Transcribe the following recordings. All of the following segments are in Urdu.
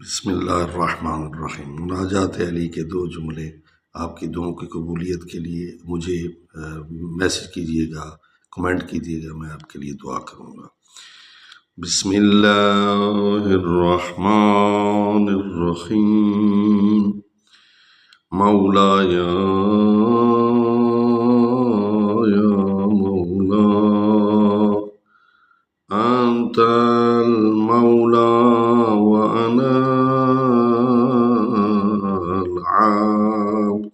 بسم اللہ الرحمن الرحیم۔ مناجات علی کے دو جملے آپ کی دعاؤں کی قبولیت کے لیے مجھے میسج کیجیے گا، کمنٹ کیجیے گا، میں آپ کے لیے دعا کروں گا۔ بسم اللہ الرحمن الرحیم۔ مولایا یا مولا انت المولا وانا العبد۔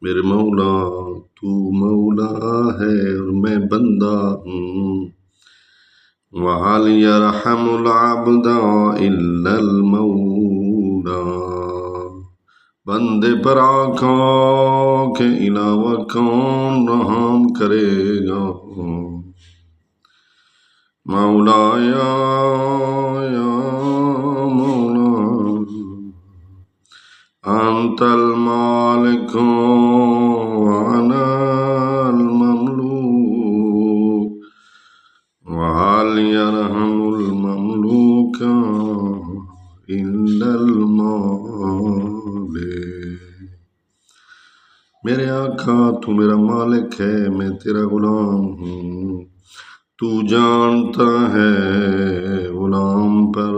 میرے مولا تو مولا ہے اور میں بندہ ہوں۔ وَهَلْ يَرْحَمُ الْعَبْدَ إِلَّا الْمَوْلَى۔ بندے پر آقا کے علاوہ کون رحم کرے گا؟ مولا یا مولا انت المالک وانا المملوک وهل يرحم المملوك إلا المالك۔ میرے آقا تو میرا مالک ہے، میں تیرا غلام ہوں۔ تو جانتا ہے غلام پر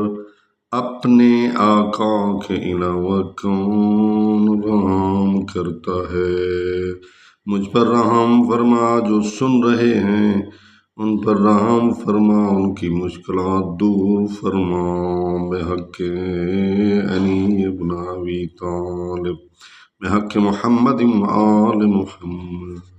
اپنے آقا کے علاوہ کون رحم کرتا ہے۔ مجھ پر رحم فرما، جو سن رہے ہیں ان پر رحم فرما، ان کی مشکلات دور فرما، بحق علی ابن ابی طالب، بحق محمد و آل محمد۔